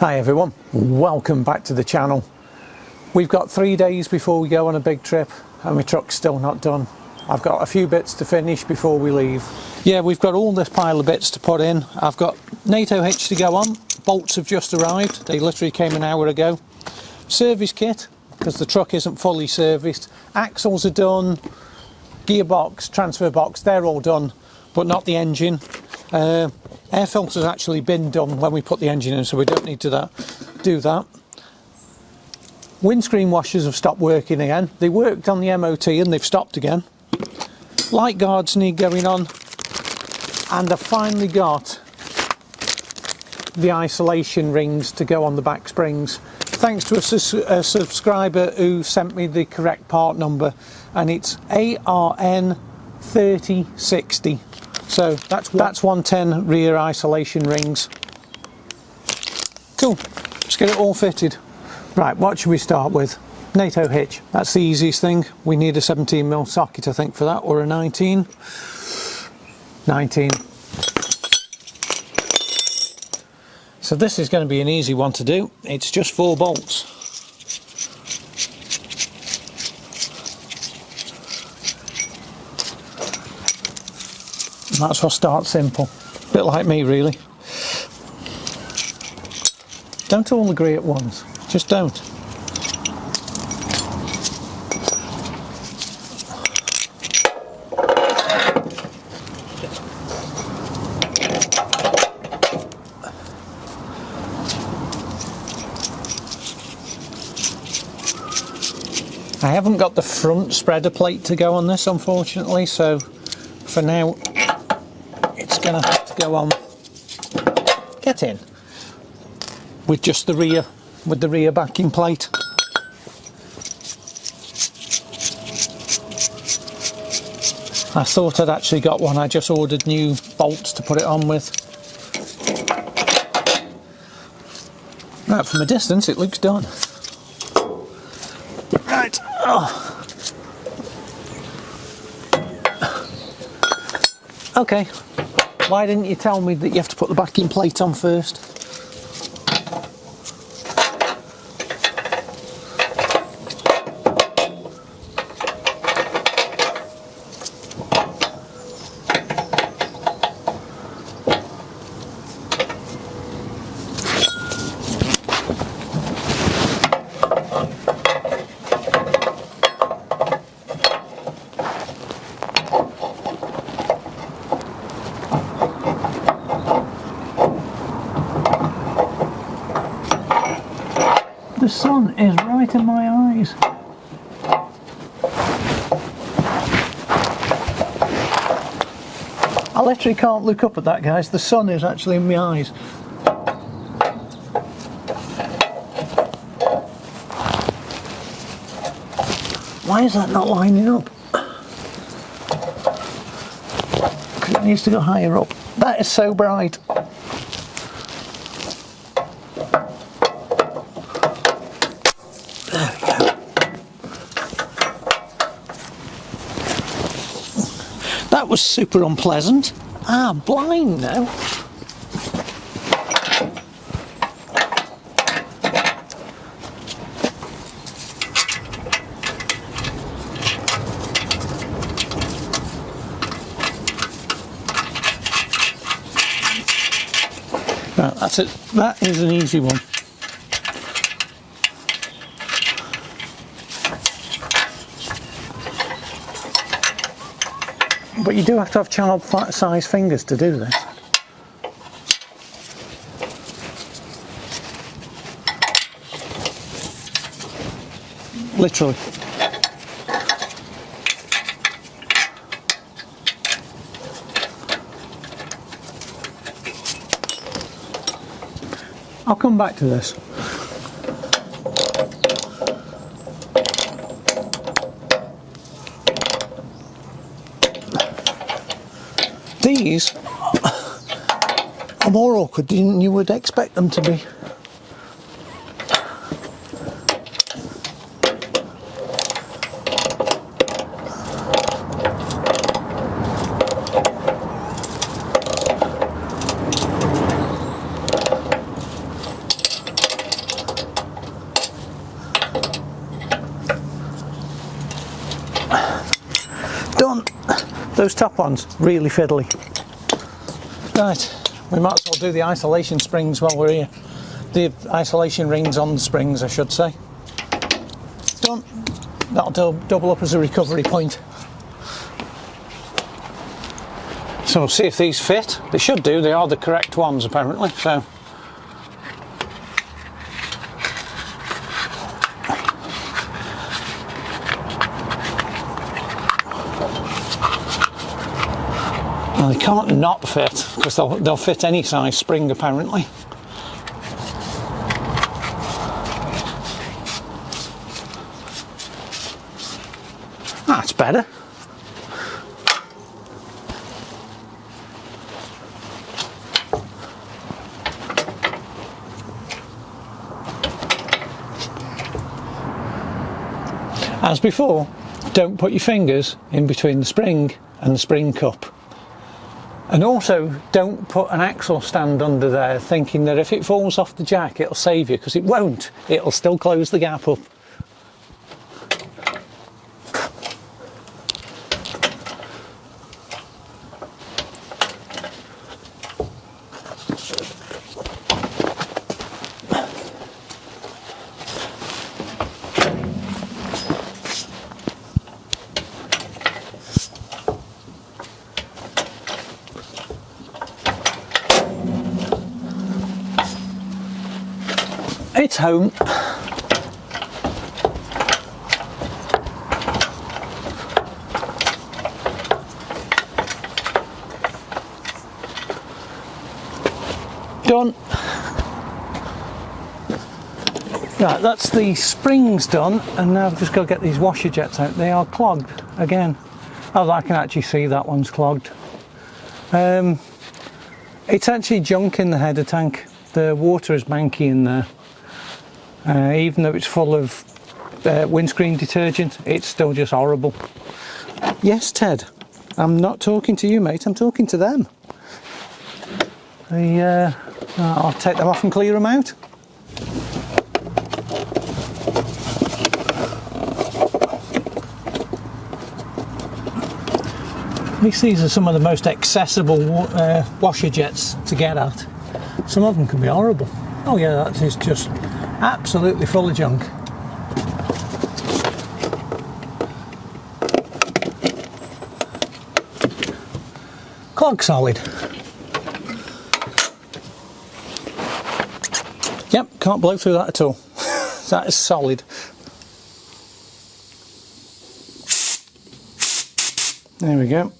Hi everyone, welcome back to the channel. We've got 3 days before we go on a big trip and my truck's still not done. I've got a few bits to finish before we leave. Yeah, we've got all this pile of bits to put in. I've got NATO hitch to go on. Bolts have just arrived. They literally came an hour ago. Service kit, because the truck isn't fully serviced. Axles are done. Gearbox, transfer box, they're all done, but not the engine. Air filter's actually been done when we put the engine in, so we don't need to do that. Windscreen washers have stopped working again. They worked on the MOT and they've stopped again. Light guards need going on, and I've finally got the isolation rings to go on the back springs. Thanks to a subscriber who sent me the correct part number, and it's ARN 3060. So that's 110 rear isolation rings. Cool, let's get it all fitted. Right, what should we start with? NATO hitch, that's the easiest thing. We need a 17mm socket, I think, for that, or a 19. 19. So this is going to be an easy one to do. It's just 4 bolts. That's what starts simple. A bit like me, really. Don't all agree at once. Just don't. I haven't got the front spreader plate to go on this, unfortunately, so for now it's gonna have to go on, get in, with just the rear, with the rear backing plate. I thought I'd actually got one. I just ordered new bolts to put it on with. Right, from a distance it looks done. Right. Oh. Okay, why didn't you tell me that you have to put the backing plate on first? The sun is right in my eyes. I literally can't look up at that, guys. The sun is actually in my eyes. Why is that not lining up? Because it needs to go higher up. That is so bright. That was super unpleasant. I'm blind now. Right, that's it. That is an easy one. But you do have to have child-sized fingers to do this. Literally. I'll come back to this. These are more awkward than you would expect them to be. Those top ones, really fiddly. Right, we might as well do the isolation springs while we're here. The isolation rings on the springs, I should say. Done. That'll double up as a recovery point. So we'll see if these fit. They should do, they are the correct ones apparently, so. Well, they can't not fit, because they'll fit any size spring apparently. That's better. As before, don't put your fingers in between the spring and the spring cup. And also, don't put an axle stand under there thinking that if it falls off the jack it'll save you, because it won't. It'll still close the gap up. It's home. Done. Right, that's the springs done, and now I've just got to get these washer jets out. They are clogged again. Oh, I can actually see that one's clogged. It's actually junk in the header tank. The water is manky in there. Even though it's full of windscreen detergent, it's still just horrible. Yes, Ted, I'm not talking to you, mate, I'm talking to them. I'll take them off and clear them out. At least these are some of the most accessible washer jets to get at. Some of them can be horrible. Oh yeah, that is just absolutely full of junk. Clog solid. Yep, can't blow through that at all. That is solid. There we go.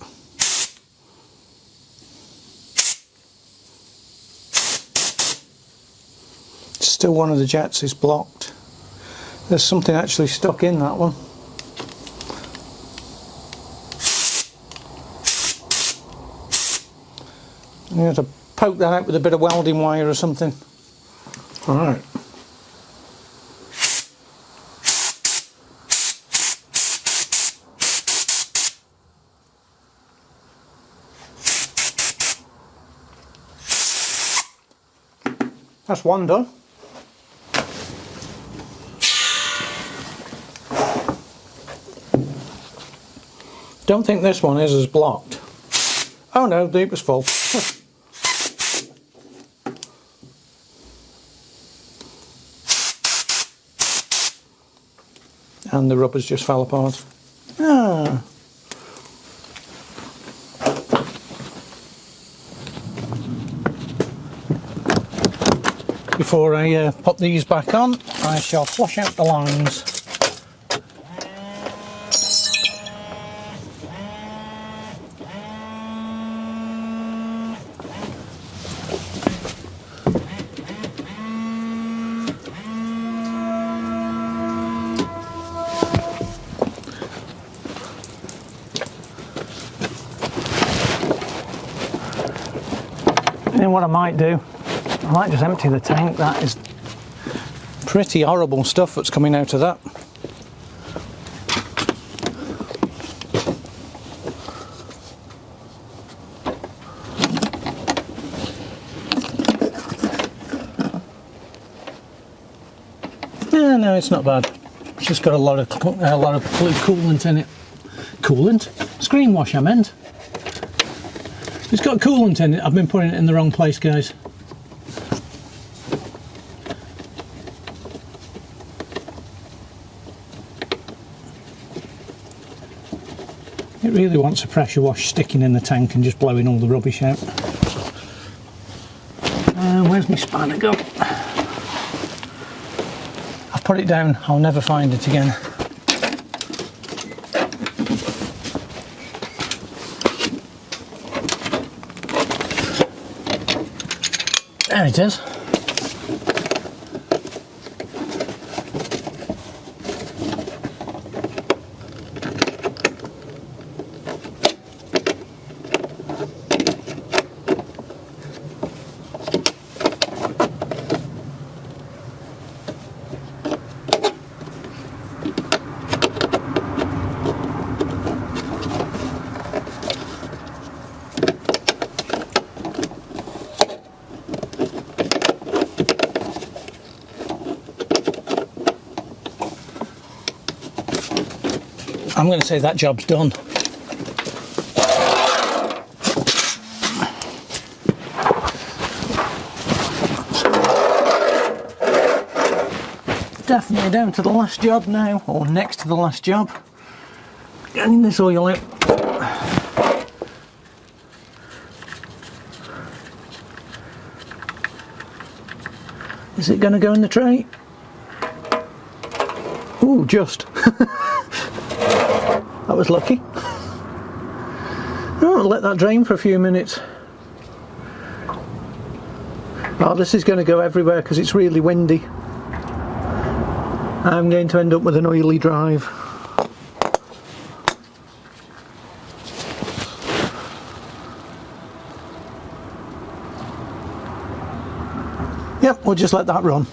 Still one of the jets is blocked. There's something actually stuck in that one. You have to poke that out with a bit of welding wire or something. Alright. That's one done. Don't think this one is as blocked. Oh no, the deep was full. And the rubbers just fell apart. Ah. Before I put these back on, I shall flush out the lines. And what I might do, I might just empty the tank. That is pretty horrible stuff that's coming out of that. Yeah, no, it's not bad. It's just got a lot of blue coolant in it. Coolant? Screen wash, I meant. It's got coolant in it. I've been putting it in the wrong place, guys. It really wants a pressure wash sticking in the tank and just blowing all the rubbish out. Where's my spanner gone? I've put it down, I'll never find it again. There it is. I'm going to say that job's done. Definitely down to the last job now, or next to the last job. Getting this oil out. Is it going to go in the tray? Ooh, just. That was lucky. Oh, I'll let that drain for a few minutes. Oh, this is going to go everywhere because it's really windy. I'm going to end up with an oily drive. Yep, we'll just let that run.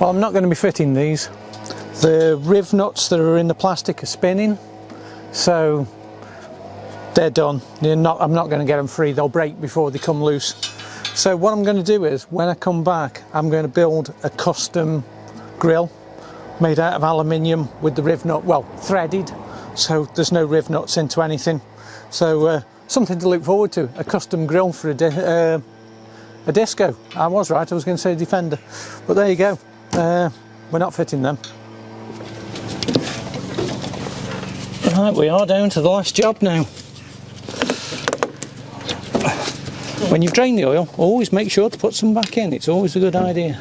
Well, I'm not going to be fitting these. The riv nuts that are in the plastic are spinning, so they're done. I'm not going to get them free, they'll break before they come loose. So what I'm going to do is, when I come back, I'm going to build a custom grill made out of aluminium with the riv nut, well, threaded, so there's no riv nuts into anything. So something to look forward to, a custom grill for a disco. I was right, I was going to say Defender, but there you go. We're not fitting them. Right, we are down to the last job now. When you've drained the oil, always make sure to put some back in. It's always a good idea.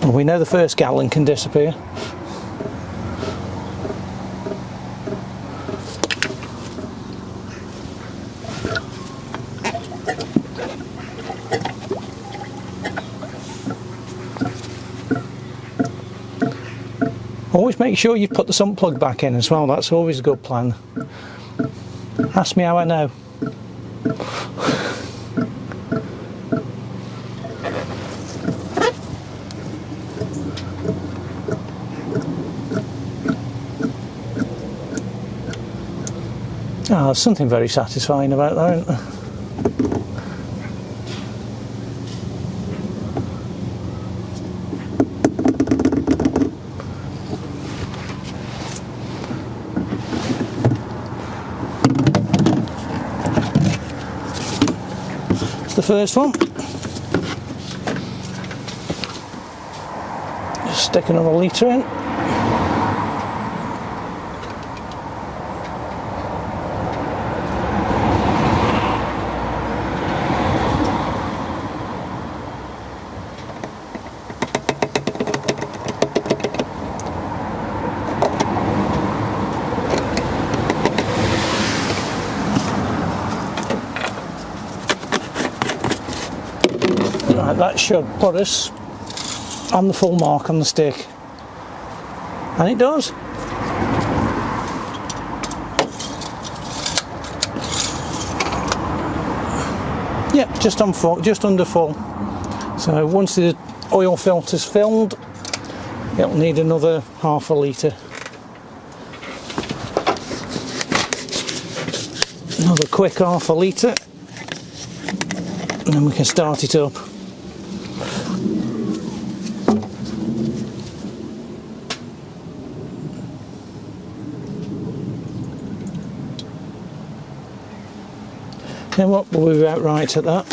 Well, we know the first gallon can disappear. Always make sure you put the sump plug back in as well, that's always a good plan. Ask me how I know. Oh, there's something very satisfying about that, isn't there? The first one. Just stick another litre in. Right, that should put us on the full mark on the stick, and it does. Yep, just on full, just under full. So once the oil filter's filled, it'll need another half a litre. Another quick half a litre, and then we can start it up. Then what, we'll be about right at that.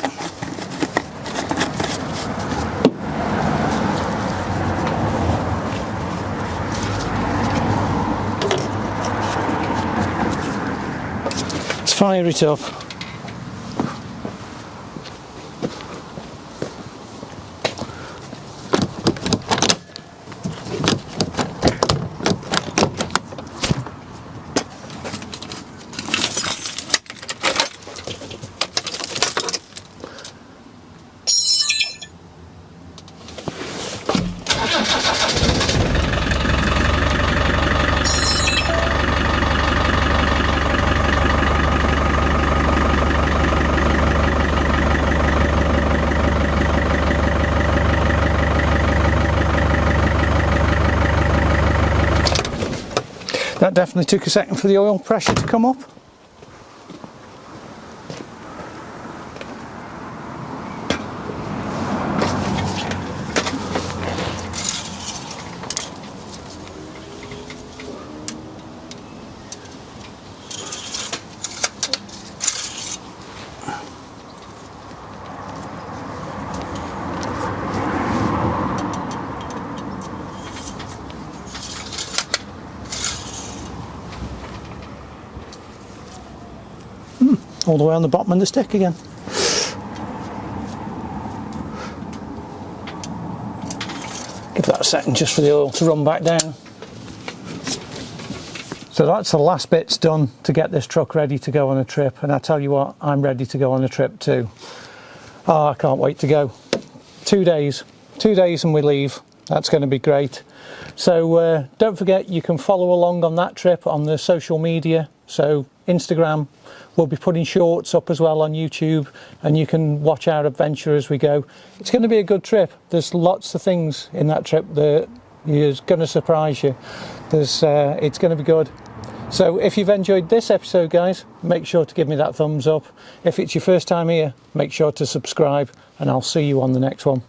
Let's fire it up. That definitely took a second for the oil pressure to come up. All the way on the bottom of the stick again. Give that a second just for the oil to run back down. So that's the last bits done to get this truck ready to go on a trip, and I tell you what, I'm ready to go on a trip too. Oh, I can't wait to go. 2 days and we leave. That's going to be great. So don't forget, you can follow along on that trip on the social media. So Instagram, we'll be putting shorts up as well on YouTube, and you can watch our adventure as we go. It's going to be a good trip. There's lots of things in that trip that is going to surprise you. It's going to be good. So if you've enjoyed this episode, guys, make sure to give me that thumbs up. If it's your first time here, make sure to subscribe, and I'll see you on the next one.